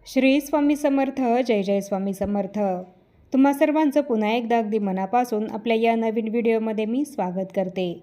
श्री स्वामी समर्थ. जय जय स्वामी समर्थ. तुम्हा सर्वांचं पुन्हा एकदा अगदी मनापासून आपल्या या नवीन व्हिडिओमध्ये मी स्वागत करते.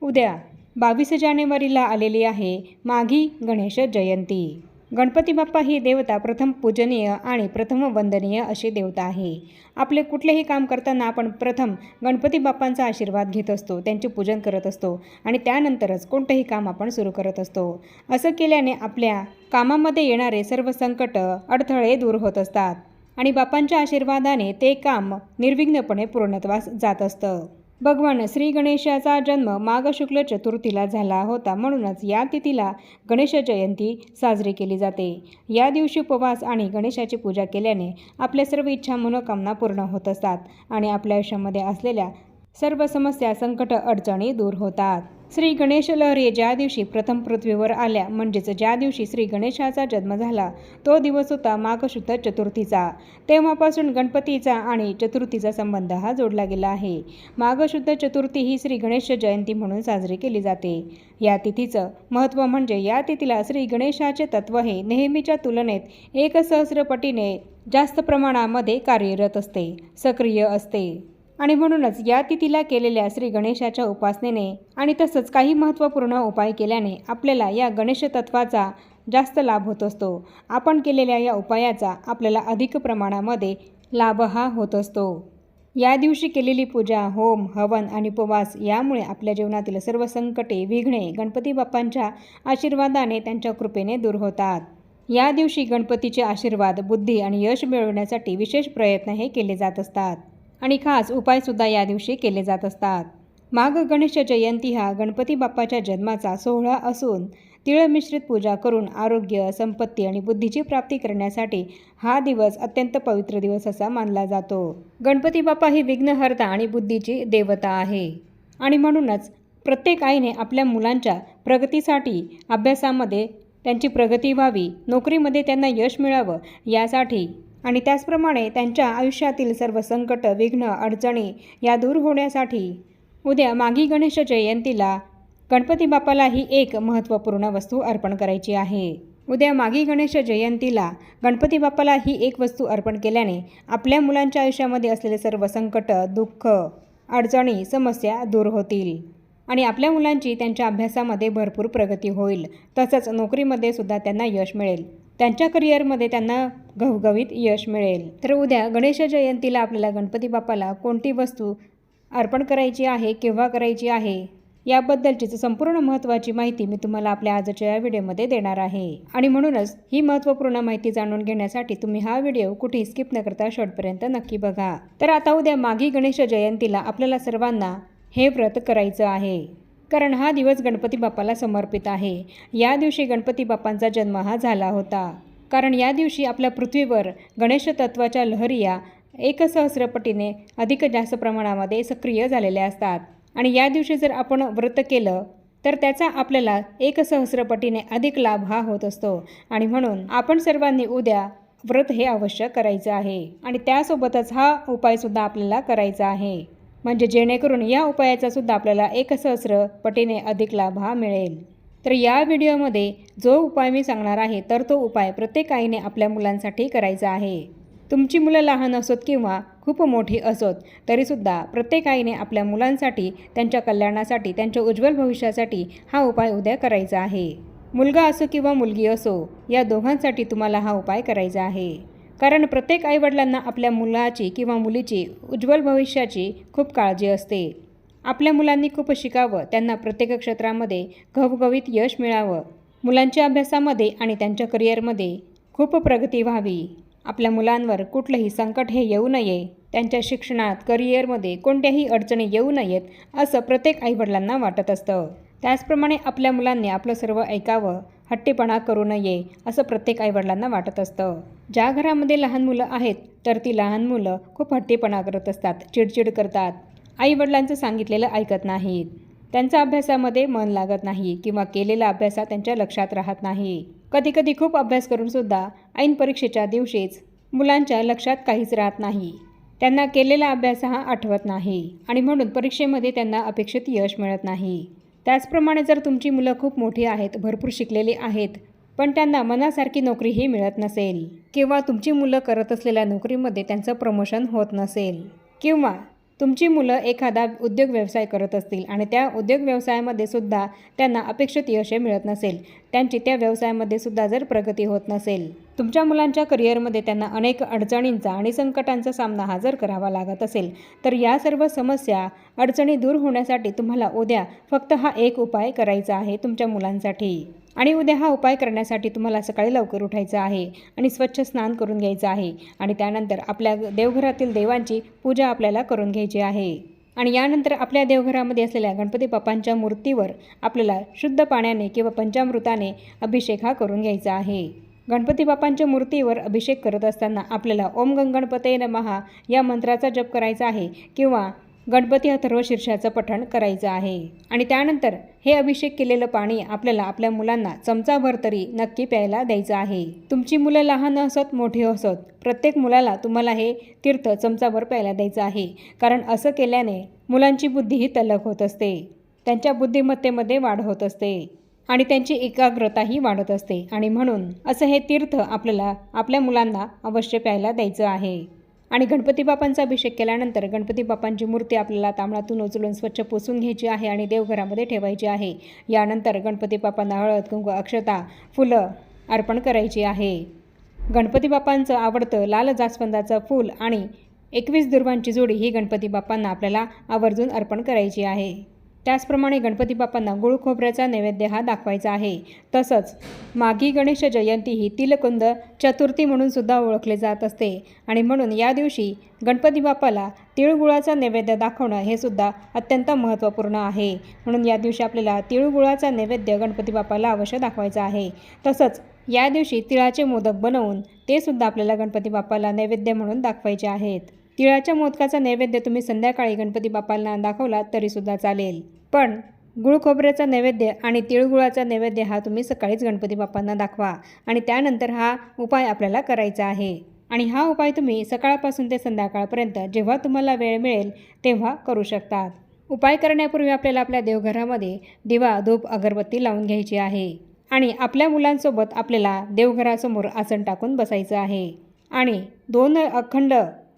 उद्या 22 जानेवारीला आलेली आहे माघी गणेश जयंती. गणपती बाप्पा ही देवता प्रथम पूजनीय आणि प्रथम वंदनीय अशी देवता आहे. आपले कुठलेही काम करताना आपण प्रथम गणपती बाप्पांचा आशीर्वाद घेत असतो, त्यांचे पूजन करत असतो आणि त्यानंतरच कोणतेही काम आपण सुरू करत असतो. असं केल्याने आपल्या कामामध्ये येणारे सर्व संकट, अडथळे दूर होत असतात आणि बाप्पांच्या आशीर्वादाने ते काम निर्विघ्नपणे पूर्णत्वास जात असतं. भगवान श्री गणेशाचा जन्म माघ शुक्ल चतुर्थीला झाला होता, म्हणूनच या तिथीला गणेश जयंती साजरी केली जाते. या दिवशी उपवास आणि गणेशाची पूजा केल्याने आपल्या सर्व इच्छा मनोकामना पूर्ण होत असतात आणि आपल्या आयुष्यामध्ये असलेल्या सर्व समस्या, संकट, अडचणी दूर होतात. श्री गणेश लहरी ज्या दिवशी प्रथम पृथ्वीवर आल्या, म्हणजेच ज्या दिवशी श्री गणेशाचा जन्म झाला, तो दिवस होता माघ शुद्ध चतुर्थीचा. तेव्हापासून गणपतीचा आणि चतुर्थीचा संबंध हा जोडला गेला आहे. माघ शुद्ध चतुर्थी ही श्री गणेश जयंती म्हणून साजरी केली जाते. या तिथीचं महत्त्व म्हणजे या तिथीला श्री गणेशाचे तत्व हे नेहमीच्या तुलनेत 1,000,000 जास्त प्रमाणामध्ये कार्यरत असते, सक्रिय असते आणि म्हणूनच या तिथीला केलेल्या श्री गणेशाच्या उपासनेने आणि तसंच काही महत्त्वपूर्ण उपाय केल्याने आपल्याला या गणेश तत्वाचा जास्त लाभ होत असतो. आपण केलेल्या या उपायाचा आपल्याला अधिक प्रमाणामध्ये लाभ हा होत असतो. या दिवशी केलेली पूजा, होम, हवन आणि उपवास यामुळे आपल्या जीवनातील सर्व संकटे, विघ्ने गणपती बाप्पांच्या आशीर्वादाने, त्यांच्या कृपेने दूर होतात. या दिवशी गणपतीचे आशीर्वाद, बुद्धी आणि यश मिळवण्यासाठी विशेष प्रयत्न हे केले जात असतात आणि खास उपायसुद्धा या दिवशी केले जात असतात. माघ गणेश जयंती हा गणपती बाप्पाच्या जन्माचा सोहळा असून तिळ मिश्रित पूजा करून आरोग्य, संपत्ती आणि बुद्धीची प्राप्ती करण्यासाठी हा दिवस अत्यंत पवित्र दिवस असा मानला जातो. गणपती बाप्पा ही विघ्नहर्ता आणि बुद्धीची देवता आहे आणि म्हणूनच प्रत्येक आईने आपल्या मुलांच्या प्रगतीसाठी, अभ्यासामध्ये त्यांची प्रगती व्हावी, नोकरीमध्ये त्यांना यश मिळावं यासाठी आणि त्याचप्रमाणे त्यांच्या आयुष्यातील सर्व संकट, विघ्न, अडचणी या दूर होण्यासाठी उद्या माघी गणेश जयंतीला गणपती बाप्पाला ही एक महत्त्वपूर्ण वस्तू अर्पण करायची आहे. उद्या माघी गणेश जयंतीला गणपती बाप्पाला ही एक वस्तू अर्पण केल्याने आपल्या मुलांच्या आयुष्यामध्ये असलेले सर्व संकट, दुःख, अडचणी, समस्या दूर होतील आणि आपल्या मुलांची त्यांच्या अभ्यासामध्ये भरपूर प्रगती होईल. तसंच नोकरीमध्ये सुद्धा त्यांना यश मिळेल, त्यांच्या करिअरमध्ये त्यांना घवघवीत यश मिळेल. तर उद्या गणेश जयंतीला आपल्याला गणपती बाप्पाला कोणती वस्तू अर्पण करायची आहे, केव्हा करायची आहे याबद्दलचीच संपूर्ण महत्त्वाची माहिती मी तुम्हाला आपल्या आजच्या या व्हिडिओमध्ये देणार आहे आणि म्हणूनच ही महत्त्वपूर्ण माहिती जाणून घेण्यासाठी तुम्ही हा व्हिडिओ कुठेही स्किप न करता शेवटपर्यंत नक्की बघा. तर आता उद्या माघी गणेश जयंतीला आपल्याला सर्वांना हे व्रत करायचं आहे, कारण हा दिवस गणपती बाप्पाला समर्पित आहे. या दिवशी गणपती बाप्पांचा जन्म हा झाला होता, कारण या दिवशी आपल्या पृथ्वीवर गणेश तत्वाच्या लहरी या 1,000,000 अधिक जास्त प्रमाणामध्ये सक्रिय झालेल्या असतात आणि या दिवशी जर आपण व्रत केलं तर त्याचा आपल्याला 1,000,000 अधिक लाभ हा होत असतो आणि म्हणून आपण सर्वांनी उद्या व्रत हे अवश्य करायचं आहे आणि त्यासोबतच हा उपायसुद्धा आपल्याला करायचा आहे, म्हणजे जेणेकरून या उपायाचा सुद्धा आपल्याला 1,000,000 अधिक लाभ हा मिळेल. तर या व्हिडिओमध्ये जो उपाय मी सांगणार आहे तर तो उपाय प्रत्येक आईने आपल्या मुलांसाठी करायचा आहे. तुमची मुलं लहान असोत किंवा खूप मोठी असोत तरीसुद्धा प्रत्येक आईने आपल्या मुलांसाठी, त्यांच्या कल्याणासाठी, त्यांच्या उज्ज्वल भविष्यासाठी हा उपाय उद्या करायचा आहे. मुलगा असो किंवा मुलगी असो, या दोघांसाठी तुम्हाला हा उपाय करायचा आहे, कारण प्रत्येक आईवडिलांना आपल्या मुलाची किंवा मुलीची उज्ज्वल भविष्याची खूप काळजी असते. आपल्या मुलांनी खूप शिकावं, त्यांना प्रत्येक क्षेत्रामध्ये घवघवीत यश मिळावं, मुलांच्या अभ्यासामध्ये आणि त्यांच्या करिअरमध्ये खूप प्रगती व्हावी, आपल्या मुलांवर कुठलंही संकट हे येऊ नये, त्यांच्या शिक्षणात, करिअरमध्ये कोणत्याही अडचणी येऊ नयेत असं प्रत्येक आईवडिलांना वाटत असतं. त्याचप्रमाणे आपल्या मुलांनी आपलं सर्व ऐकावं, हट्टीपणा करू नये असं प्रत्येक आईवडिलांना वाटत असतं. ज्या घरामध्ये लहान मुलं आहेत तर ती लहान मुलं खूप हट्टीपणा करत असतात, चिडचिड करतात, आईवडिलांचं सांगितलेलं ऐकत नाहीत, त्यांचा अभ्यासामध्ये मन लागत नाही किंवा केलेला अभ्यास त्यांच्या लक्षात राहत नाही. कधीकधी खूप अभ्यास करूनसुद्धा ऐन परीक्षेच्या दिवशीच मुलांच्या लक्षात काहीच राहत नाही, त्यांना केलेला अभ्यास हा आठवत नाही आणि म्हणून परीक्षेमध्ये त्यांना अपेक्षित यश मिळत नाही. त्याचप्रमाणे जर तुमची मुलं खूप मोठी आहेत, भरपूर शिकलेली आहेत पण त्यांना मनासारखी नोकरीही मिळत नसेल, किंवा तुमची मुलं करत असलेल्या नोकरीमध्ये त्यांचं प्रमोशन होत नसेल, किंवा तुमची मुलं एखादा उद्योग व्यवसाय करत असतील आणि त्या उद्योग व्यवसायामध्ये सुद्धा त्यांना अपेक्षित यश मिळत नसेल, त्यांची त्या व्यवसायामध्ये सुद्धा जर प्रगती होत नसेल, तुमच्या मुलांच्या करिअरमध्ये त्यांना अनेक अडचणींचा आणि संकटांचा सामना हा जर करावा लागत असेल, तर या सर्व समस्या अडचणी दूर होण्यासाठी तुम्हाला उद्या फक्त हा एक उपाय करायचा आहे तुमच्या मुलांसाठी. आणि उद्या हा उपाय करण्यासाठी तुम्हाला सकाळी लवकर उठायचं आहे आणि स्वच्छ स्नान करून घ्यायचं आहे आणि त्यानंतर आपल्या देवघरातील देवांची पूजा आपल्याला करून घ्यायची आहे. आणि यानंतर आपल्या देवघरामध्ये असलेल्या गणपती बाप्पांच्या मूर्तीवर आपल्याला शुद्ध पाण्याने किंवा पंचामृताने अभिषेक हा करून घ्यायचा आहे. गणपती बाप्पांच्या मूर्तीवर अभिषेक करत असताना आपल्याला ओम गणपतये नमः या मंत्राचा जप करायचा आहे किंवा गणपती अथर्वशीर्षाचं पठण करायचं आहे. आणि त्यानंतर हे अभिषेक केलेलं पाणी आपल्याला आपल्या मुलांना चमचाभर तरी नक्की प्यायला द्यायचं आहे. तुमची मुलं लहान असोत मोठी असोत, प्रत्येक मुलाला तुम्हाला हे तीर्थ चमचाभर प्यायला द्यायचं आहे. कारण असं केल्याने मुलांची बुद्धीही तल्लख होत असते, त्यांच्या बुद्धिमत्तेमध्ये वाढ होत असते आणि त्यांची एकाग्रताही वाढत असते. आणि म्हणून असं हे तीर्थ आपल्याला आपल्या मुलांना अवश्य प्यायला द्यायचं आहे. आणि गणपती बाप्पांचा अभिषेक केल्यानंतर गणपती बाप्पांची मूर्ती आपल्याला तांबळातून उचलून स्वच्छ पुसून घ्यायची आहे आणि देवघरामध्ये ठेवायची आहे. यानंतर गणपती बाप्पांना हळद, कुंकू, अक्षता, फुलं अर्पण करायची आहे. गणपती बाप्पांचं आवडतं लाल जास्वंदाचं फूल आणि 21 दुर्वांची जोडी ही गणपती बाप्पांना आपल्याला आवर्जून अर्पण करायची आहे. त्याचप्रमाणे गणपती बाप्पांना गुळ खोबऱ्याचा नैवेद्य हा दाखवायचा आहे. तसंच माघी गणेश जयंती ही तिलकुंद चतुर्थी म्हणून सुद्धा ओळखले जात असते आणि म्हणून या दिवशी गणपती बाप्पाला तिळगुळाचा नैवेद्य दाखवणं हे सुद्धा अत्यंत महत्त्वपूर्ण आहे. म्हणून या दिवशी आपल्याला तिळगुळाचा नैवेद्य गणपती बाप्पाला अवश्य दाखवायचा आहे. तसंच या दिवशी तिळाचे मोदक बनवून ते सुद्धा आपल्याला गणपती बाप्पाला नैवेद्य म्हणून दाखवायचे आहेत. तिळाच्या मोदकाचा नैवेद्य तुम्ही संध्याकाळी गणपती बाप्पांना दाखवला तरीसुद्धा चालेल, पण गुळ खोबऱ्याचा नैवेद्य आणि तिळगुळाचा नैवेद्य हा तुम्ही सकाळीच गणपती बाप्पांना दाखवा आणि त्यानंतर हा उपाय आपल्याला करायचा आहे. आणि हा उपाय तुम्ही सकाळपासून ते संध्याकाळपर्यंत जेव्हा तुम्हाला वेळ मिळेल तेव्हा करू शकतात. उपाय करण्यापूर्वी आपल्याला आपल्या देवघरामध्ये दिवा, धूप, अगरबत्ती लावून घ्यायची आहे आणि आपल्या मुलांसोबत आपल्याला देवघरासमोर आसन टाकून बसायचं आहे आणि 2 अखंड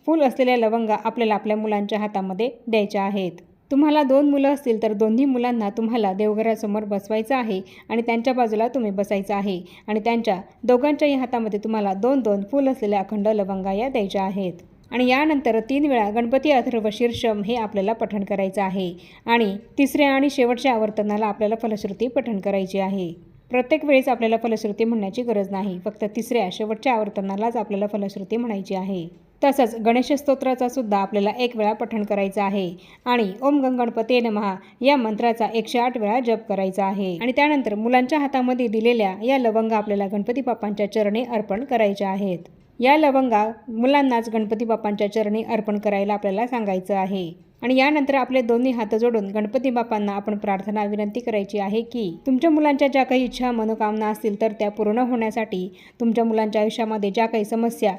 फूल असलेल्या लवंगा आपल्याला आपल्या मुलांच्या हातामध्ये द्यायच्या आहेत. तुम्हाला 2 मुलं असतील तर दोन्ही मुलांना तुम्हाला देवघरासमोर बसवायचं आहे आणि त्यांच्या बाजूला तुम्ही बसायचं आहे आणि त्यांच्या दोघांच्याही हातामध्ये तुम्हाला 2-2 फूल असलेल्या अखंड लवंगा या द्यायच्या आहेत. आणि यानंतर 3 वेळा गणपती अथर्वशीर्षम हे आपल्याला पठण करायचं आहे आणि तिसऱ्या आणि शेवटच्या आवर्तनाला आपल्याला फलश्रुती पठण करायची आहे. प्रत्येक वेळेस आपल्याला फलश्रुती म्हणण्याची गरज नाही, फक्त तिसऱ्या शेवटच्या आवर्तनालाच आपल्याला फलश्रुती म्हणायची आहे. तसंच गणेश स्तोत्राचा सुद्धा आपल्याला 1 वेळा पठण करायचं आहे आणि ओम गणपतये नमः या मंत्राचा 108 वेळा जप करायचा आहे. आणि त्यानंतर मुलांच्या हातामध्ये दिलेल्या या लवंगा आपल्याला गणपती बाप्पांच्या चरणी अर्पण करायच्या आहेत. या लवंगा मुलांनाच गणपती बाप्पांच्या चरणी अर्पण करायला आपल्याला सांगायचं आहे. आणि यानंतर आपले दोन्ही हात जोडून गणपती बाप्पांना आपण प्रार्थना विनंती करायची आहे की तुमच्या मुलांच्या ज्या काही इच्छा मनोकामना असतील तर त्या पूर्ण होण्यासाठी, तुमच्या मुलांच्या आयुष्यामध्ये ज्या काही समस्या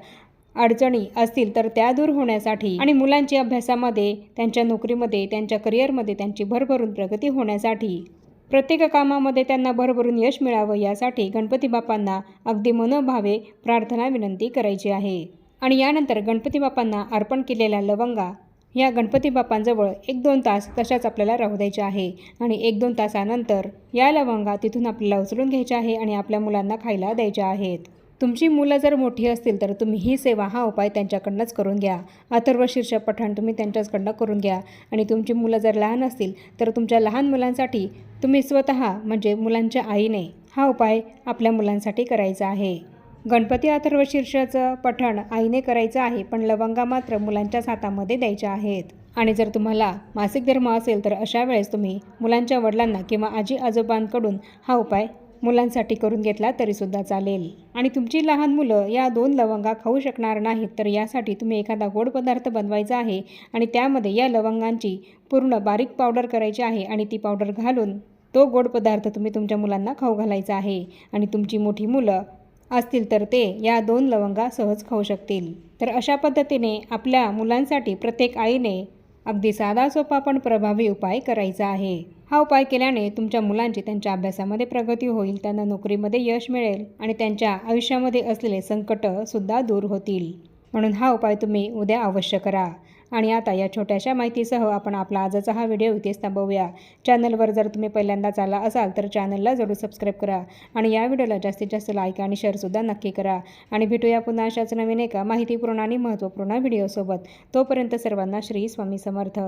अडचणी असतील तर त्या दूर होण्यासाठी आणि मुलांची अभ्यासामध्ये, त्यांच्या नोकरीमध्ये, त्यांच्या करिअरमध्ये त्यांची भरभरून प्रगती होण्यासाठी, प्रत्येक कामामध्ये त्यांना भरभरून यश मिळावं यासाठी गणपती बाप्पांना अगदी मनोभावे प्रार्थना विनंती करायची आहे. आणि यानंतर गणपती बाप्पांना अर्पण केलेल्या लवंगा या गणपती बाप्पांजवळ 1-2 तास तशाच आपल्याला राहू द्यायच्या आहे आणि 1-2 तासानंतर या लवंगा तिथून आपल्याला उचलून घ्यायच्या आहे आणि आपल्या मुलांना खायला द्यायच्या आहेत. तुमची मुलं जर मोठी असतील तर तुम्ही ही सेवा, हा उपाय त्यांच्याकडनंच करून घ्या. अथर्वशीर्ष पठण तुम्ही त्यांच्याचकडनं करून घ्या. आणि तुमची मुलं जर लहान असतील तर तुमच्या लहान मुलांसाठी तुम्ही स्वतः म्हणजे मुलांच्या आईने हा उपाय आपल्या मुलांसाठी करायचा आहे. गणपती अथर्वशीर्षाचं पठण आईने करायचं आहे, पण लवंगा मात्र मुलांच्याच हातामध्ये द्यायच्या आहेत. आणि जर तुम्हाला मासिक धर्म असेल तर अशा वेळेस तुम्ही मुलांच्या वडिलांना किंवा आजी आजोबांकडून हा उपाय मुलांसाठी करून घेतला तरीसुद्धा चालेल. आणि तुमची लहान मुलं या 2 लवंगा खाऊ शकणार नाहीत तर यासाठी तुम्ही एखादा गोड पदार्थ बनवायचा आहे आणि त्यामध्ये या लवंगांची पूर्ण बारीक पावडर करायची आहे आणि ती पावडर घालून तो गोड पदार्थ तुम्ही तुमच्या मुलांना खाऊ घालायचा आहे. आणि तुमची मोठी मुलं असतील तर ते या 2 लवंगा सहज खाऊ शकतील. तर अशा पद्धतीने आपल्या मुलांसाठी प्रत्येक आईने अगदी साधा सोपा पण प्रभावी उपाय करायचा आहे. हा उपाय केल्याने तुमच्या मुलांची त्यांच्या अभ्यासामध्ये प्रगती होईल, त्यांना नोकरीमध्ये यश मिळेल आणि त्यांच्या आयुष्यामध्ये असलेले संकटसुद्धा दूर होतील. म्हणून हा उपाय तुम्ही उद्या अवश्य करा. आणि आता या छोट्याशा माहितीसह आपण आपला आजचा हा व्हिडिओ इथेच थांबवूया. चॅनलवर जर तुम्ही पहिल्यांदाच आला असाल तर चॅनलला जरूर सबस्क्राईब करा आणि या व्हिडिओला जास्तीत जास्त लाईक आणि शेअरसुद्धा नक्की करा. आणि भेटूया पुन्हा अशाच नवीन एका माहितीपूर्ण आणि महत्त्वपूर्ण व्हिडिओसोबत. तोपर्यंत सर्वांना श्री स्वामी समर्थ.